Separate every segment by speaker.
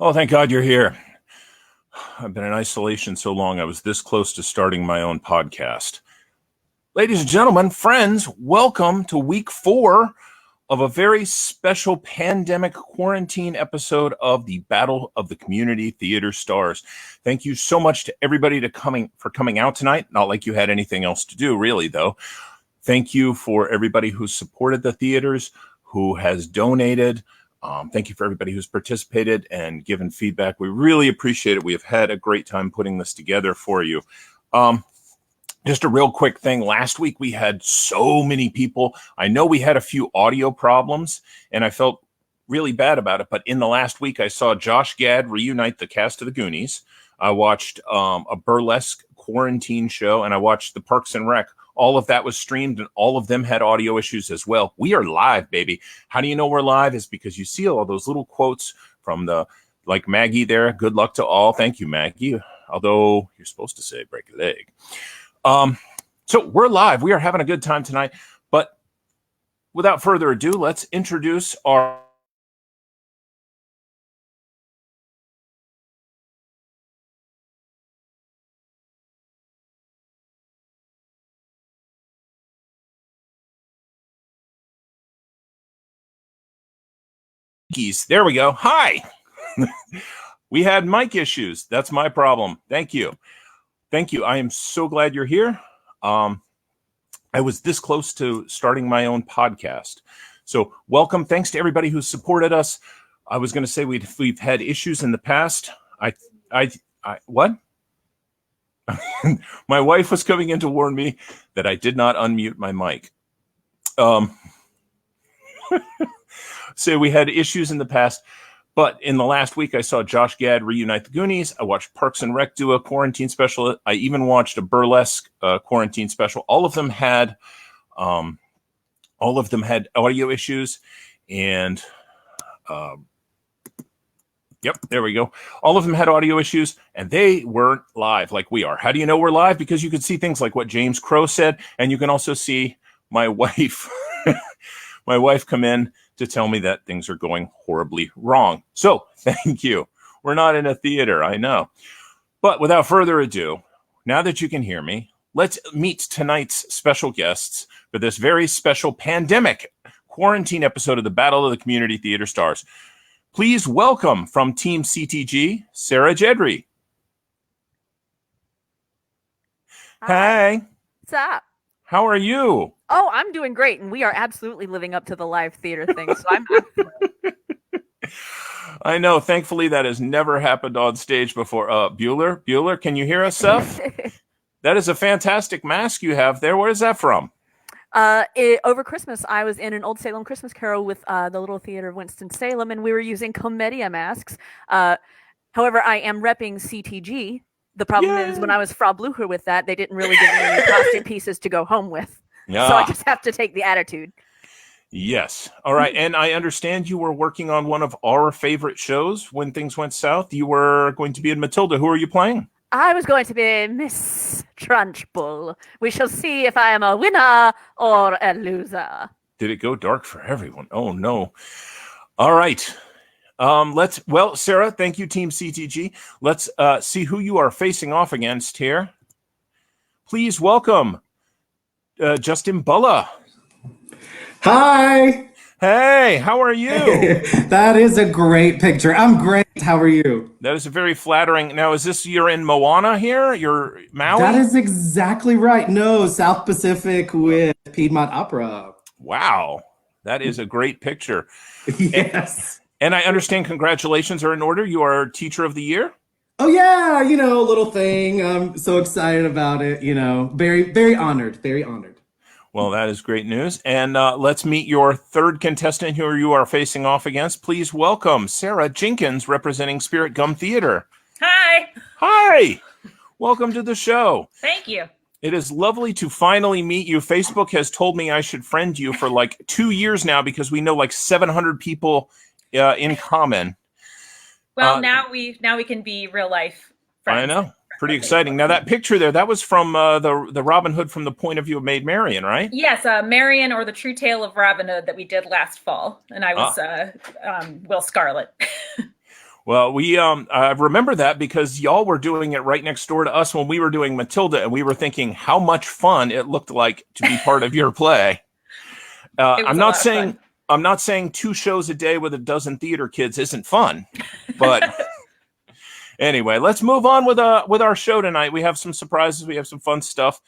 Speaker 1: Oh, thank God you're here. I've been in isolation so long, I was this close to starting my own podcast. Ladies and gentlemen, friends, welcome to week 4 of a very special pandemic quarantine episode of the Battle of the Community Theater Stars. Thank you so much to everybody for coming out tonight. Not like you had anything else to do, really, though. Thank you for everybody who supported the theaters, who has donated. Thank you for everybody who's participated and given feedback. We really appreciate it. We have had a great time putting this together for you. Just a real quick thing. Last week, we had so many people. I know we had a few audio problems, and I felt really bad about it. But in the last week, I saw Josh Gad reunite the cast of the Goonies. I watched a burlesque quarantine show, and I watched the Parks and Rec. All of that was streamed, and all of them had audio issues as well. We are live, baby. How do you know we're live? Is because you see all those little quotes from like Maggie there. Good luck to all. Thank you, Maggie. Although you're supposed to say break a leg. So we're live. We are having a good time tonight. But without further ado, let's introduce our keys. There we go. Hi. We had mic issues. That's my problem. Thank you. Thank you. I am so glad you're here. I was this close to starting my own podcast. So welcome. Thanks to everybody who supported us. I was going to say we've had issues in the past. What? My wife was coming in to warn me that I did not unmute my mic. So we had issues in the past. But in the last week, I saw Josh Gad reunite the Goonies. I watched Parks and Rec do a quarantine special. I even watched a burlesque quarantine special. All of them had audio issues, and yep, there we go. All of them had audio issues, and they weren't live like we are. How do you know we're live? Because you can see things like what James Crow said, and you can also see my wife, my wife come in to tell me that things are going horribly wrong. So thank you. We're not in a theater, I know. But without further ado, now that you can hear me, let's meet tonight's special guests for this very special pandemic quarantine episode of the Battle of the Community Theater Stars. Please welcome from Team CTG, Sarah Jedry.
Speaker 2: Hi.
Speaker 1: Hey.
Speaker 2: What's up?
Speaker 1: How are you?
Speaker 2: Oh, I'm doing great, and we are absolutely living up to the live theater thing, so I'm
Speaker 1: I know. Thankfully, that has never happened on stage before. Bueller, can you hear us, Seth? That is a fantastic mask you have there. Where is that from?
Speaker 2: Over Christmas, I was in an Old Salem Christmas Carol with the Little Theater of Winston-Salem, and we were using Comedia masks. However, I am repping CTG. The problem is when I was Frau Blucher with that, they didn't really give me any costume pieces to go home with. Yeah. So I just have to take the attitude.
Speaker 1: Yes. All right. And I understand you were working on one of our favorite shows when things went south. You were going to be in Matilda. Who are you playing?
Speaker 2: I was going to be Miss Trunchbull. We shall see if I am a winner or a loser.
Speaker 1: Did it go dark for everyone? Oh, no. All right. Sarah, thank you, Team CTG. Let's see who you are facing off against here. Please welcome Justin Bulla.
Speaker 3: Hi.
Speaker 1: Hey, how are you?
Speaker 3: That is a great picture. I'm great. How are you?
Speaker 1: That is a very flattering. Now, is this you're in Moana here? You're Maui?
Speaker 3: That is exactly right. No, South Pacific with Piedmont Opera.
Speaker 1: Wow. That is a great picture.
Speaker 3: Yes.
Speaker 1: And I understand congratulations are in order. You are Teacher of the Year?
Speaker 3: Oh, yeah. Little thing. I'm so excited about it. Very, very honored. Very honored.
Speaker 1: Well, that is great news. And let's meet your third contestant who you are facing off against. Please welcome Sarah Jenkins, representing Spirit Gum Theater.
Speaker 4: Hi.
Speaker 1: Hi. Welcome to the show.
Speaker 4: Thank you.
Speaker 1: It is lovely to finally meet you. Facebook has told me I should friend you for like 2 years now because we know like 700 people in common.
Speaker 4: Well, now we can be real life friends.
Speaker 1: I know. Pretty exciting. Now that picture there, that was from the Robin Hood from the point of view of Maid Marian, right?
Speaker 4: Yes, Marian, or the True Tale of Robin Hood that we did last fall, and I was Will Scarlet.
Speaker 1: Well, I remember that because y'all were doing it right next door to us when we were doing Matilda, and we were thinking how much fun it looked like to be part of your play. I'm not saying 2 shows a day with a dozen theater kids isn't fun, but anyway, let's move on with our show tonight. We have some surprises. We have some fun stuff.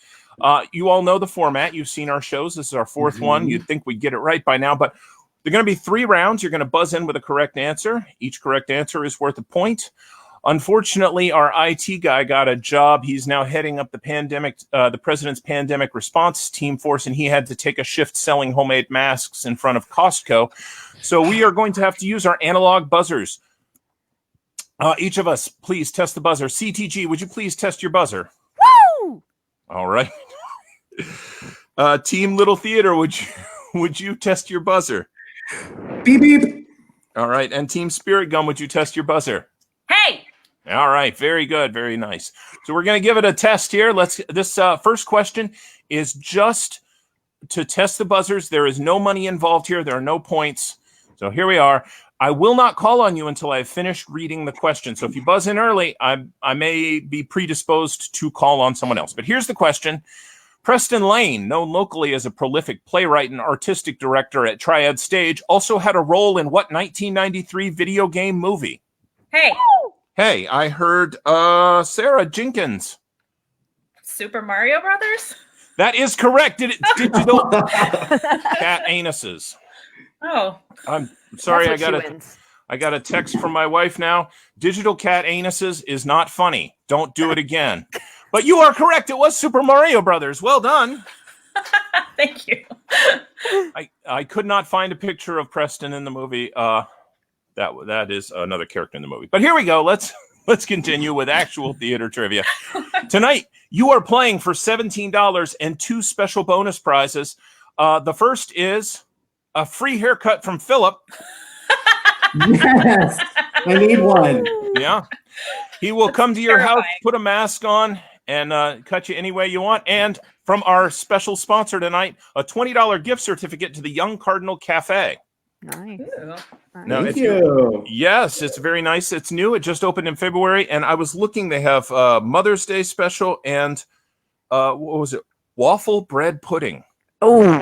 Speaker 1: You all know the format. You've seen our shows. This is our 4th one. You'd think we'd get it right by now, but they're going to be 3 rounds. You're going to buzz in with a correct answer. Each correct answer is worth a point. Unfortunately, our IT guy got a job. He's now heading up the president's pandemic response team force, and he had to take a shift selling homemade masks in front of Costco. So we are going to have to use our analog buzzers. Each of us, please test the buzzer. CTG, would you please test your buzzer?
Speaker 2: Woo!
Speaker 1: All right. Team Little Theater, would you test your buzzer?
Speaker 3: Beep beep.
Speaker 1: All right. And Team Spirit Gum, would you test your buzzer?
Speaker 4: Hey.
Speaker 1: All right. Very good. Very nice. So we're going to give it a test here. This first question is just to test the buzzers. There is no money involved here. There are no points. So here we are. I will not call on you until I've finished reading the question. So if you buzz in early, I may be predisposed to call on someone else. But here's the question. Preston Lane, known locally as a prolific playwright and artistic director at Triad Stage, also had a role in what 1993 video game movie?
Speaker 4: Hey.
Speaker 1: Hey, I heard Sarah Jenkins.
Speaker 4: Super Mario Brothers?
Speaker 1: That is correct. Digital cat anuses.
Speaker 4: Oh.
Speaker 1: I'm sorry,
Speaker 2: That's what
Speaker 1: I got a text from my wife now. Digital cat anuses is not funny. Don't do it again. But you are correct. It was Super Mario Brothers. Well done.
Speaker 4: Thank you.
Speaker 1: I could not find a picture of Preston in the movie. That is another character in the movie. But here we go. Let's continue with actual theater trivia. Tonight, you are playing for $17 and 2 special bonus prizes. The first is a free haircut from Philip.
Speaker 3: Yes, I need one.
Speaker 1: Yeah. He will come to your house, put a mask on, and cut you any way you want. And from our special sponsor tonight, a $20 gift certificate to the Young Cardinal Cafe.
Speaker 2: Nice.
Speaker 1: Now,
Speaker 3: Thank you.
Speaker 1: Yes, it's very nice. It's new. It just opened in February, and I was looking. They have Mother's Day special and what was it? Waffle bread pudding.
Speaker 2: Oh,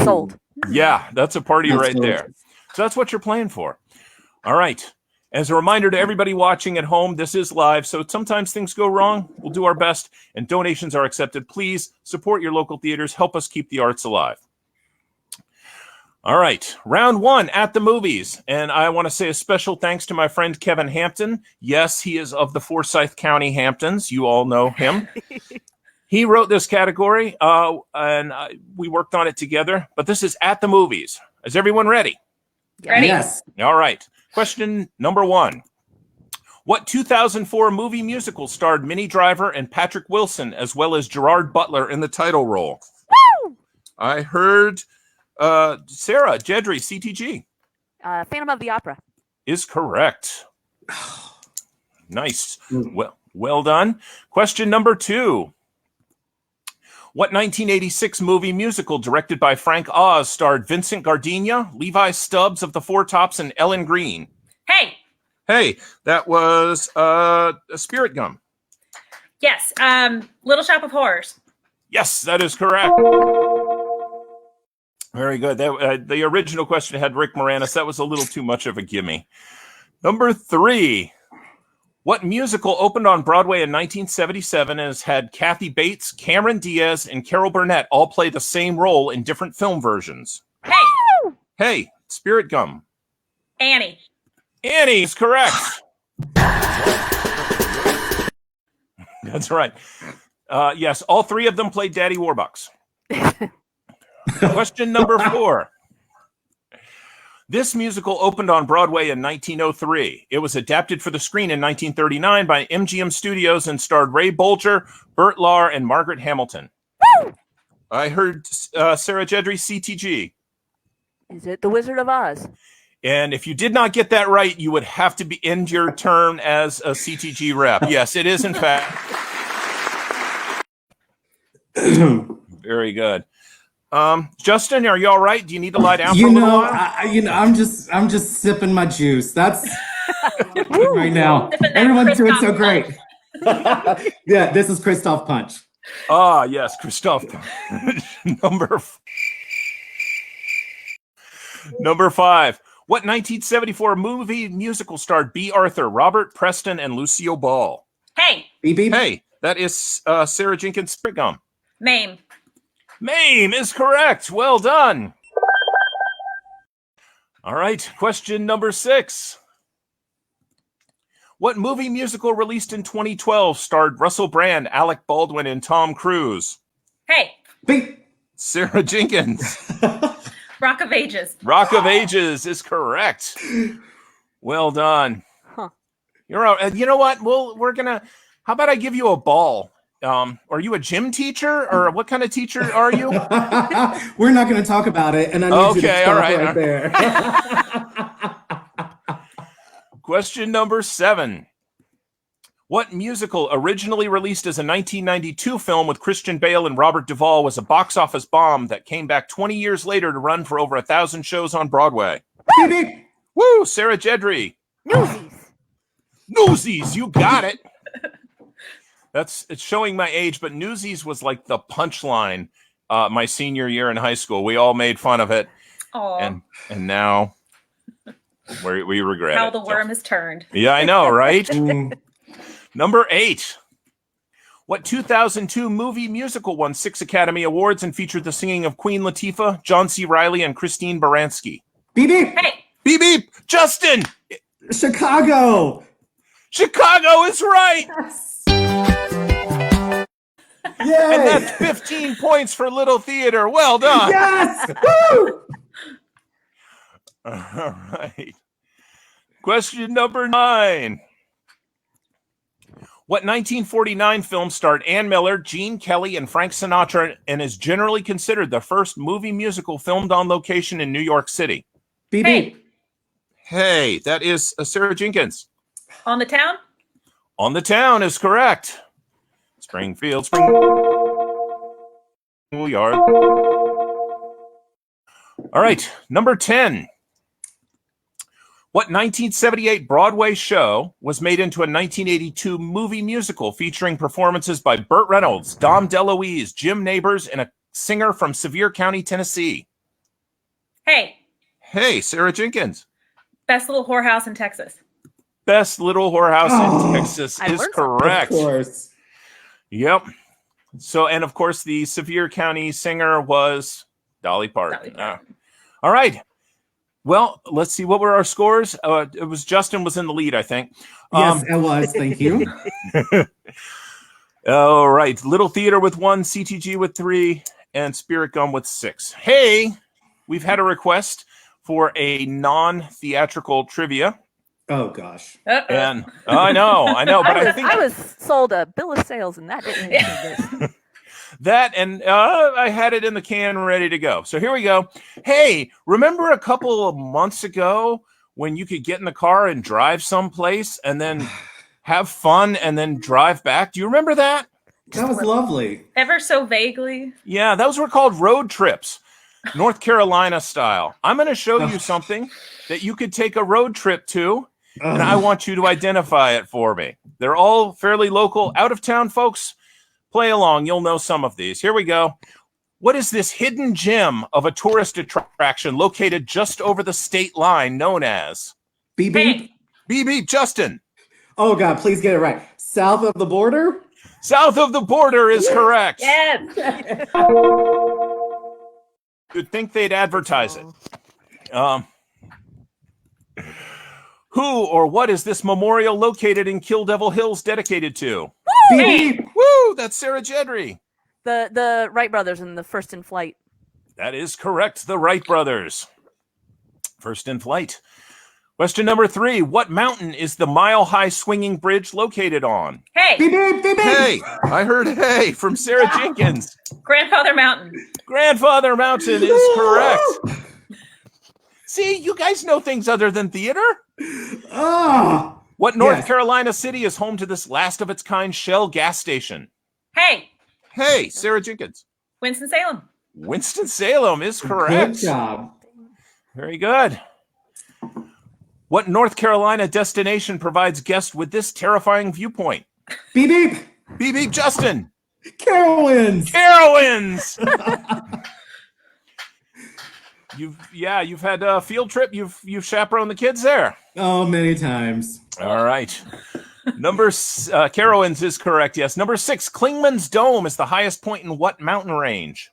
Speaker 2: sold.
Speaker 1: Yeah, that's a party
Speaker 3: That's
Speaker 1: right
Speaker 3: delicious.
Speaker 1: there. So that's what you're playing for. All right. As a reminder to everybody watching at home, this is live, so sometimes things go wrong. We'll do our best, and donations are accepted. Please support your local theaters. Help us keep the arts alive. All right, round 1 at the movies. And I want to say a special thanks to my friend Kevin Hampton. Yes, he is of the Forsyth County Hamptons. You all know him. He wrote this category, and we worked on it together. But this is at the movies. Is everyone ready?
Speaker 4: Ready?
Speaker 3: Yes.
Speaker 1: All right. Question number 1. What 2004 movie musical starred Minnie Driver and Patrick Wilson, as well as Gerard Butler in the title role?
Speaker 2: Woo!
Speaker 1: I heard Sarah Jedry, CTG.
Speaker 2: Phantom of the Opera.
Speaker 1: Is correct. Nice. Well done. Question number 2. What 1986 movie musical directed by Frank Oz starred Vincent Gardenia, Levi Stubbs of the Four Tops, and Ellen Greene?
Speaker 4: Hey.
Speaker 1: Hey, that was a Spirit Gum.
Speaker 4: Yes. Little Shop of Horrors.
Speaker 1: Yes, that is correct. Very good. The original question had Rick Moranis. That was a little too much of a gimme. Number 3. What musical opened on Broadway in 1977 and has had Kathy Bates, Cameron Diaz, and Carol Burnett all play the same role in different film versions?
Speaker 4: Hey.
Speaker 1: Hey, Spirit Gum.
Speaker 4: Annie.
Speaker 1: Annie is correct. That's right. Yes, all 3 of them played Daddy Warbucks. Question number 4. This musical opened on Broadway in 1903. It was adapted for the screen in 1939 by MGM Studios and starred Ray Bolger, Burt Lahr, and Margaret Hamilton.
Speaker 2: Woo!
Speaker 1: I heard Sarah Jedry, CTG.
Speaker 2: Is it The Wizard of Oz?
Speaker 1: And if you did not get that right, you would have to end your term as a CTG rep. Yes, it is, in fact. Very good. Justin, are you all right? Do you need to lie down for a little while?
Speaker 3: I'm just sipping my juice. That's right now.
Speaker 4: Sipping that
Speaker 3: Everyone's doing so
Speaker 4: Christoph
Speaker 3: great. Yeah, this is Christoph Punch.
Speaker 1: Ah, yes, Christoph. Number 5. What 1974 movie musical starred B. Arthur, Robert Preston, and Lucille Ball?
Speaker 4: Hey,
Speaker 3: Beep beep.
Speaker 1: Hey, that is Sarah Jenkins Spritgum.
Speaker 4: Mame.
Speaker 1: Mame is correct. Well done. All right, question number 6. What movie musical released in 2012 starred Russell Brand, Alec Baldwin, and Tom Cruise?
Speaker 4: Hey,
Speaker 3: Beep.
Speaker 1: Sarah Jenkins.
Speaker 4: Rock of Ages.
Speaker 1: Rock of Ages is correct. Well done.
Speaker 2: Huh.
Speaker 1: You're out. You know what? We're gonna. How about I give you a ball? Are you a gym teacher or what kind of teacher are you?
Speaker 3: We're not going to talk about it, and I need you to
Speaker 1: Okay,
Speaker 3: stop
Speaker 1: all right.
Speaker 3: there.
Speaker 1: Question number 7. What musical, originally released as a 1992 film with Christian Bale and Robert Duvall, was a box office bomb that came back 20 years later to run for over 1,000 shows on Broadway?
Speaker 3: Beep beep.
Speaker 1: Woo, Sarah Jedry.
Speaker 2: Newsies.
Speaker 1: Newsies, you got it. It's showing my age, but Newsies was like the punchline my senior year in high school. We all made fun of it,
Speaker 4: Aw,
Speaker 1: and now we regret
Speaker 4: how
Speaker 1: it.
Speaker 4: the worm has turned.
Speaker 1: Yeah, I know, right?
Speaker 3: Mm.
Speaker 1: Number 8. What 2002 movie musical won 6 Academy Awards and featured the singing of Queen Latifah, John C. Reilly, and Christine Baranski?
Speaker 3: Beep beep.
Speaker 4: Hey,
Speaker 1: Beep beep, Justin.
Speaker 3: Chicago.
Speaker 1: Chicago is right,
Speaker 3: Yay.
Speaker 1: and that's 15 points for Little Theater. Well done.
Speaker 3: Yes. Woo.
Speaker 1: All right. Question number 9. What 1949 film starred Ann Miller, Gene Kelly, and Frank Sinatra and is generally considered the first movie musical filmed on location in New York City?
Speaker 3: Beep
Speaker 4: Hey.
Speaker 3: beep.
Speaker 1: Hey, that is Sarah Jenkins.
Speaker 4: on the town.
Speaker 1: On the Town is correct. Springfield, Schoolyard. All right, number 10. What 1978 Broadway show was made into a 1982 movie musical featuring performances by Burt Reynolds, Dom DeLuise, Jim Nabors, and a singer from Sevier County, Tennessee?
Speaker 4: Hey,
Speaker 1: Hey, Sarah Jenkins.
Speaker 4: best little whorehouse in Texas.
Speaker 1: Best Little Whorehouse
Speaker 3: Oh,
Speaker 1: in Texas
Speaker 2: I
Speaker 1: is
Speaker 2: learned something.
Speaker 1: correct.
Speaker 3: Of course.
Speaker 1: Yep. So, and of course, the Sevier County singer was Dolly Parton.
Speaker 4: Dolly Parton.
Speaker 1: All right. Well, let's see. What were our scores? It was Justin was in the lead, I think.
Speaker 3: Yes, it was. Thank you.
Speaker 1: All right. Little Theater with 1, CTG with 3, and Spirit Gum with 6. Hey, we've had a request for a non-theatrical trivia.
Speaker 3: Oh gosh.
Speaker 4: Uh-oh.
Speaker 1: And I know, but I think
Speaker 2: I was sold a bill of sales, and that didn't even good.
Speaker 1: that, and I had it in the can ready to go. So here we go. Hey, remember a couple of months ago when you could get in the car and drive someplace and then have fun and then drive back? Do you remember that?
Speaker 3: That was lovely.
Speaker 4: Ever so vaguely.
Speaker 1: Yeah, those were called road trips, North Carolina style. I'm going to show you something that you could take a road trip to, and I want you to identify it for me. They're all fairly local. Out-of-town folks, play along. You'll know some of these. Here we go. What is this hidden gem of a tourist attraction located just over the state line known as?
Speaker 3: Beep beep.
Speaker 4: Hey,
Speaker 1: Beep, beep, Justin.
Speaker 3: Oh God, please get it right. South of the border.
Speaker 1: South of the border is correct.
Speaker 4: yes.
Speaker 1: You'd think they'd advertise it. Who or what is this memorial located in Kill Devil Hills dedicated to?
Speaker 3: Beep
Speaker 4: Hey.
Speaker 3: beep.
Speaker 1: Woo, that's Sarah Jedry.
Speaker 2: The Wright brothers in the First in Flight.
Speaker 1: That is correct. The Wright brothers. First in Flight. Question number 3. What mountain is the mile-high swinging bridge located on?
Speaker 3: Beep
Speaker 4: Hey,
Speaker 3: beep beep beep.
Speaker 1: Hey, I heard hey from Sarah Jenkins.
Speaker 4: Grandfather Mountain.
Speaker 1: Grandfather Mountain is correct. See, you guys know things other than theater.
Speaker 3: Oh.
Speaker 1: What North
Speaker 3: Yes.
Speaker 1: Carolina city is home to this last of its kind Shell gas station?
Speaker 4: Hey,
Speaker 1: Hey, Sarah Jenkins.
Speaker 4: Winston-Salem.
Speaker 1: Winston-Salem is correct.
Speaker 3: Good job.
Speaker 1: Very good. What North Carolina destination provides guests with this terrifying viewpoint?
Speaker 3: Beep beep.
Speaker 1: Beep beep, Justin.
Speaker 3: Carowinds.
Speaker 1: Carowinds. You've had a field trip. You've chaperoned the kids there.
Speaker 3: Oh, many times.
Speaker 1: All right. Carowinds is correct. Yes. Number 6, Klingman's Dome is the highest point in what mountain range?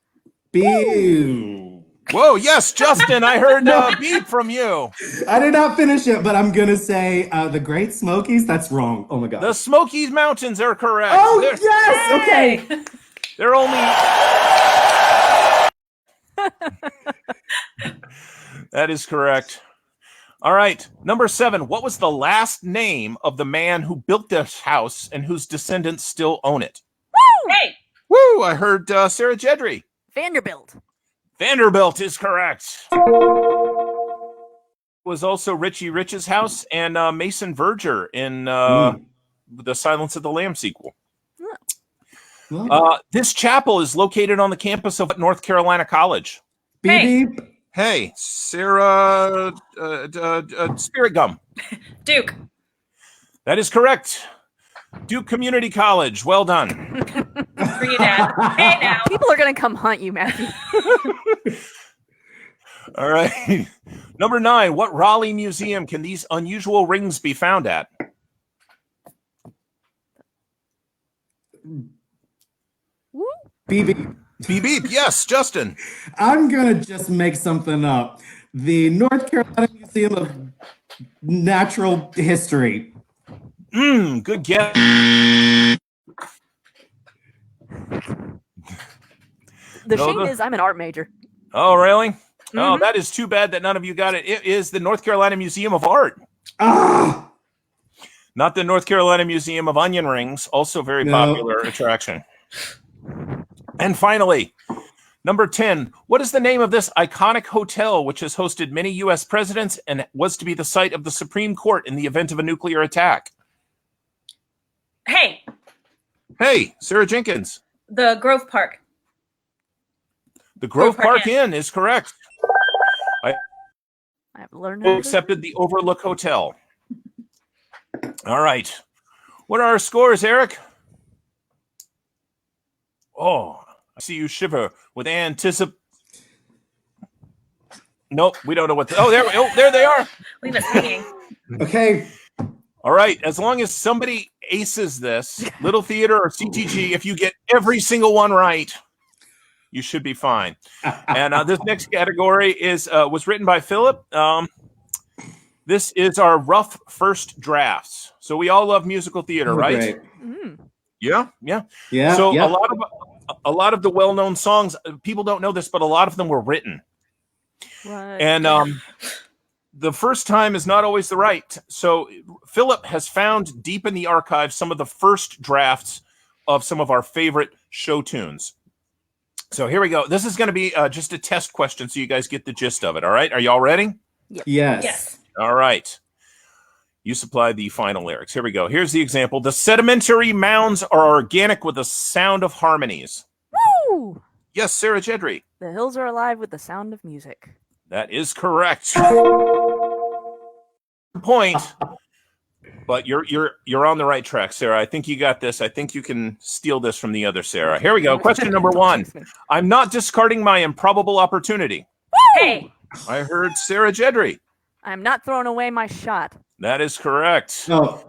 Speaker 3: Beep.
Speaker 1: Whoa, yes, Justin. I heard beep from you.
Speaker 3: I did not finish it, but I'm gonna say the Great Smokies. That's wrong. Oh my god.
Speaker 1: The Smoky Mountains are correct.
Speaker 3: Oh yes. Okay.
Speaker 1: They're only. That is correct. All right. Number 7. What was the last name of the man who built this house and whose descendants still own it?
Speaker 4: Hey,
Speaker 1: Woo! I heard Sarah Jedry.
Speaker 2: Vanderbilt.
Speaker 1: Vanderbilt is correct. Was also Richie Rich's house and Mason Verger in the Silence of the Lambs sequel. This chapel is located on the campus of North Carolina College.
Speaker 3: Beep
Speaker 4: Hey.
Speaker 3: beep.
Speaker 1: Hey, Sarah Spirit Gum.
Speaker 4: Duke.
Speaker 1: That is correct. Duke Community College. Well done.
Speaker 4: For you, Dad. Hey, now.
Speaker 2: People are going to come hunt you, Matthew.
Speaker 1: All right. Number 9. What Raleigh museum can these unusual rings be found at?
Speaker 2: Woo.
Speaker 3: Beep beep.
Speaker 1: Beep beep. Yes, Justin.
Speaker 3: I'm gonna just make something up. The North Carolina Museum of Natural History.
Speaker 1: Good guess.
Speaker 2: The shame is I'm an art major.
Speaker 1: Oh, really? Oh, that is too bad that none of you got it. It is the North Carolina Museum of Art.
Speaker 3: Ah.
Speaker 1: Not the North Carolina Museum of Onion Rings, also very popular attraction. And finally, number 10, what is the name of this iconic hotel which has hosted many U.S. presidents and was to be the site of the Supreme Court in the event of a nuclear attack?
Speaker 4: Hey,
Speaker 1: Hey, Sarah Jenkins.
Speaker 4: the Grove Park.
Speaker 1: The Grove
Speaker 4: Park
Speaker 1: Park Inn is correct.
Speaker 2: I've learned
Speaker 1: Who
Speaker 2: how to
Speaker 1: accepted the Overlook Hotel. All right. What are our scores, Eric? Oh, I see you shiver with Nope, we don't know what. There they are.
Speaker 4: Leave us hanging.
Speaker 3: Okay.
Speaker 1: All right. As long as somebody aces this, Little Theater or CTG, if you get every single one right, you should be fine. And this next category was written by Philip. This is our rough first drafts. So we all love musical theater, right?
Speaker 3: Great.
Speaker 1: Yeah.
Speaker 3: Yeah.
Speaker 1: So
Speaker 3: yeah.
Speaker 1: a lot of the well-known songs, people don't know this, but a lot of them were written.
Speaker 2: Right.
Speaker 1: And the first time is not always the right. So Philip has found deep in the archive some of the first drafts of some of our favorite show tunes. So here we go. This is going to be just a test question so you guys get the gist of it. All right. Are y'all ready?
Speaker 3: Yes.
Speaker 4: Yes.
Speaker 1: All right. You supplied the final lyrics. Here we go. Here's the example. The sedimentary mounds are organic with the sound of harmonies.
Speaker 2: Woo!
Speaker 1: Yes, Sarah Jedry.
Speaker 2: The hills are alive with the sound of music.
Speaker 1: That is correct. Point. But you're on the right track, Sarah. I think you got this. I think you can steal this from the other Sarah. Here we go. Question number 1. I'm not discarding my improbable opportunity.
Speaker 4: Hey,
Speaker 1: I heard Sarah Jedry.
Speaker 2: I'm not throwing away my shot.
Speaker 1: That is correct.
Speaker 3: Oh.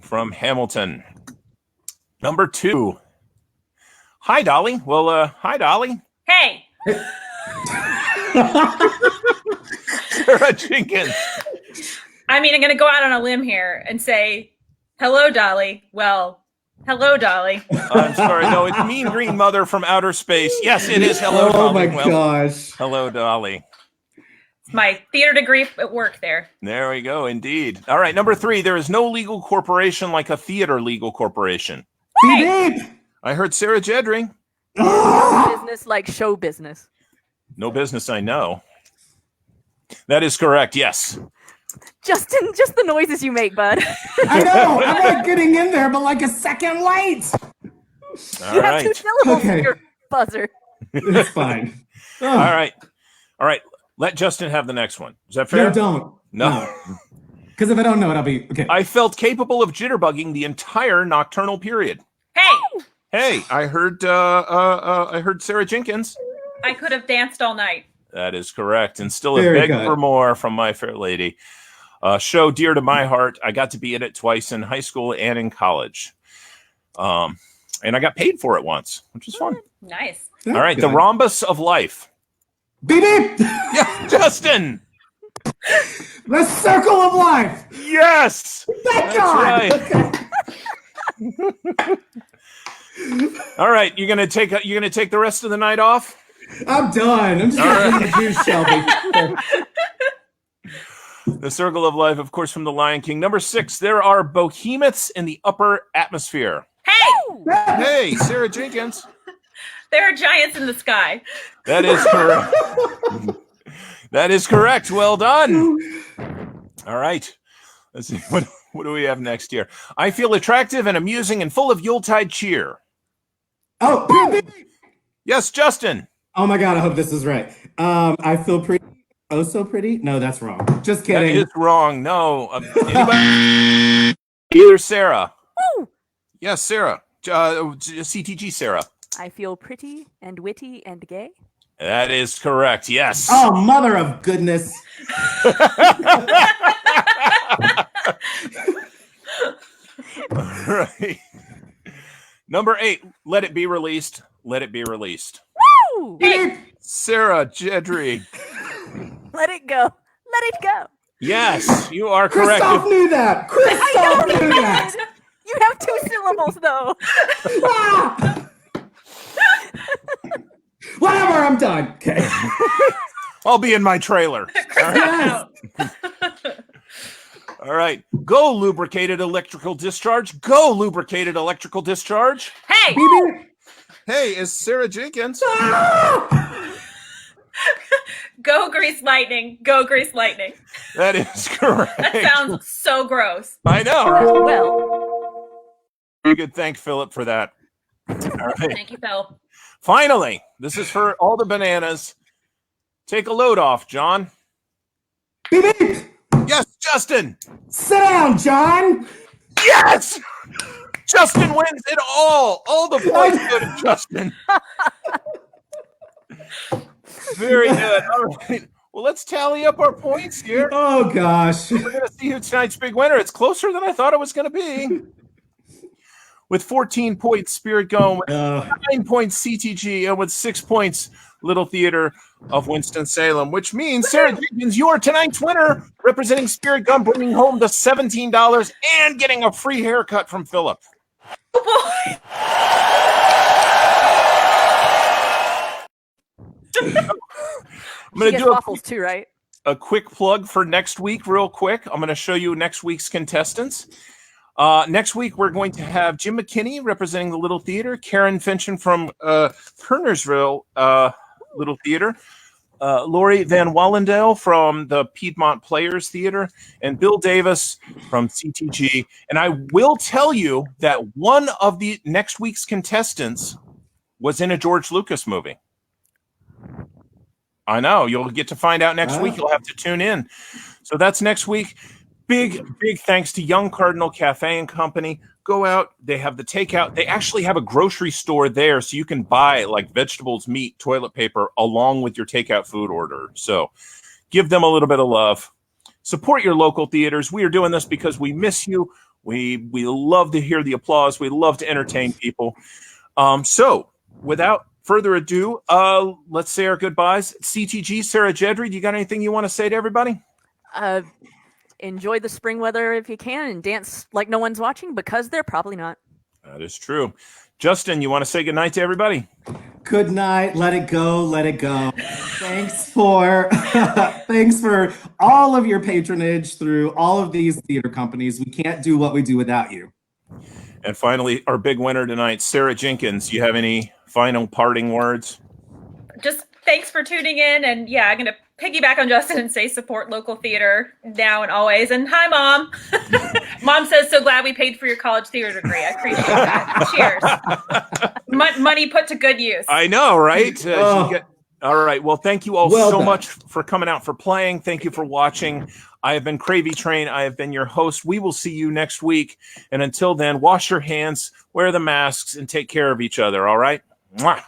Speaker 1: From Hamilton. Number 2. Hi, Dolly. Well, hi, Dolly.
Speaker 4: hey.
Speaker 1: Sarah Jenkins.
Speaker 4: I mean, I'm going to go out on a limb here and say, hello, Dolly. Well, hello, Dolly.
Speaker 1: I'm sorry. No, it's Mean Green Mother from Outer Space. Yes, it is. Hello,
Speaker 3: Oh
Speaker 1: Dolly.
Speaker 3: my
Speaker 1: Well,
Speaker 3: gosh.
Speaker 1: hello, Dolly.
Speaker 4: It's my theater degree at work there.
Speaker 1: There we go. Indeed. All right. Number 3. There is no legal corporation like a theater legal corporation.
Speaker 3: Beep beep.
Speaker 1: I heard Sarah Jedry.
Speaker 2: Business like show business.
Speaker 1: No business I know. That is correct. Yes.
Speaker 2: Justin, just the noises you make, bud.
Speaker 3: I know. I'm not getting in there, but like a second late.
Speaker 1: All
Speaker 2: You have 2
Speaker 1: right.
Speaker 2: syllables
Speaker 3: Okay.
Speaker 2: in your buzzer.
Speaker 3: It's fine. Oh.
Speaker 1: All right. All right. Let Justin have the next one. Is that fair?
Speaker 3: No, don't.
Speaker 1: No.
Speaker 3: Because if I don't know it, I'll be okay.
Speaker 1: I felt capable of jitterbugging the entire nocturnal period.
Speaker 4: Hey,
Speaker 1: Hey, I heard Sarah Jenkins.
Speaker 4: I could have danced all night.
Speaker 1: That is correct, and still a
Speaker 3: Very
Speaker 1: beg
Speaker 3: good.
Speaker 1: for more from My Fair Lady. Show dear to my heart. I got to be in it twice in high school and in college, and I got paid for it once, which was fun.
Speaker 4: Nice.
Speaker 1: All right, the rhombus of life.
Speaker 3: Beep beep.
Speaker 1: Yeah, Justin.
Speaker 3: The circle of life.
Speaker 1: Yes.
Speaker 3: Thank
Speaker 1: That's
Speaker 3: God.
Speaker 1: right.
Speaker 3: Okay.
Speaker 1: All right, you're gonna take the rest of the night off.
Speaker 3: I'm done. I'm just gonna drink the juice, Shelby.
Speaker 1: The circle of life, of course, from The Lion King. Number 6. There are behemoths in the upper atmosphere.
Speaker 4: Hey,
Speaker 1: Hey, Sarah Jenkins.
Speaker 4: there are giants in the sky.
Speaker 1: That is correct. That is correct. Well done. All right. Let's see. What do we have next here? I feel attractive and amusing and full of Yuletide cheer.
Speaker 3: Oh, beep, beep.
Speaker 1: Yes, Justin.
Speaker 3: Oh my God, I hope this is right. I feel pretty. Oh, so pretty? No, that's wrong. Just
Speaker 1: That
Speaker 3: kidding.
Speaker 1: is wrong. No. Anybody? Either Sarah.
Speaker 2: Woo!
Speaker 1: Yes, Sarah. CTG Sarah.
Speaker 2: I feel pretty and witty and gay.
Speaker 1: That is correct. Yes.
Speaker 3: Oh, mother of goodness.
Speaker 1: All right. Number 8. Let it be released. Let it be released.
Speaker 2: Woo!
Speaker 3: Beep.
Speaker 1: Sarah Jedry.
Speaker 2: Let it go. Let it go.
Speaker 1: Yes, you are correct.
Speaker 3: Christoph knew that. Christoph knew that.
Speaker 2: You have 2 syllables though.
Speaker 3: Ah! Whatever, I'm done. Okay.
Speaker 1: I'll be in my trailer.
Speaker 3: Yes.
Speaker 1: All right. Go lubricated electrical discharge. Go lubricated electrical discharge.
Speaker 4: Hey,
Speaker 3: Beep, beep.
Speaker 1: Hey, is Sarah Jenkins.
Speaker 3: Ah!
Speaker 4: go grease lightning. Go grease lightning.
Speaker 1: That is correct.
Speaker 4: That sounds so gross.
Speaker 1: I know.
Speaker 2: Well,
Speaker 1: Very good. Thank Philip for that. All right.
Speaker 4: Thank you, Phil.
Speaker 1: Finally, this is for all the bananas. Take a load off, John.
Speaker 3: Beep, beep.
Speaker 1: Yes, Justin.
Speaker 3: Sit down, John.
Speaker 1: Yes! Justin wins it all. All the points go to Justin. Very good. All right. Well, let's tally up our points here.
Speaker 3: Oh, gosh.
Speaker 1: We're going to see who tonight's big winner. It's closer than I thought it was going to be. With 14 points, Spirit Gone. With 9 points, CTG. And with 6 points, Little Theater of Winston-Salem. Which means, Sarah Jenkins, you are tonight's winner, representing Spirit Gum, bringing home the $17 and getting a free haircut from Philip.
Speaker 4: Oh, boy.
Speaker 1: I'm going
Speaker 2: she
Speaker 1: to
Speaker 2: gets
Speaker 1: do
Speaker 2: waffles too, right?
Speaker 1: a quick plug for next week real quick. I'm going to show you next week's contestants. Next week, we're going to have Jim McKinney representing the Little Theater, Karen Finchen from Kernersville Little Theater, Lori Van Wallendale from the Piedmont Players Theater, and Bill Davis from CTG. And I will tell you that one of the next week's contestants was in a George Lucas movie. I know. You'll get to find out next week. You'll have to tune in. So that's next week. Big thanks to Young Cardinal Cafe and Company. Go out. They have the takeout. They actually have a grocery store there, so you can buy like vegetables, meat, toilet paper along with your takeout food order. So give them a little bit of love. Support your local theaters. We are doing this because we miss you. We love to hear the applause. We love to entertain people. So without further ado, let's say our goodbyes. CTG, Sarah Jedry, do you got anything you want to say to everybody?
Speaker 2: Enjoy the spring weather if you can and dance like no one's watching, because they're probably not.
Speaker 1: That is true. Justin, you want to say goodnight to everybody?
Speaker 3: Good night. Let it go. Let it go. Thanks for thanks for all of your patronage through all of these theater companies. We can't do what we do without you.
Speaker 1: And finally, our big winner tonight, Sarah Jenkins. You have any final parting words?
Speaker 4: Just thanks for tuning in. And yeah, I'm going to piggyback on Justin and say support local theater now and always. And hi, Mom. Mom says, so glad we paid for your college theater degree. I appreciate that. Cheers. Money put to good use.
Speaker 1: I know, right? All right. Well, thank you all
Speaker 3: Well
Speaker 1: so
Speaker 3: done.
Speaker 1: much for coming out for playing. Thank you for watching. I have been Cravey Train. I have been your host. We will see you next week. And until then, wash your hands, wear the masks, and take care of each other. All right? Mwah.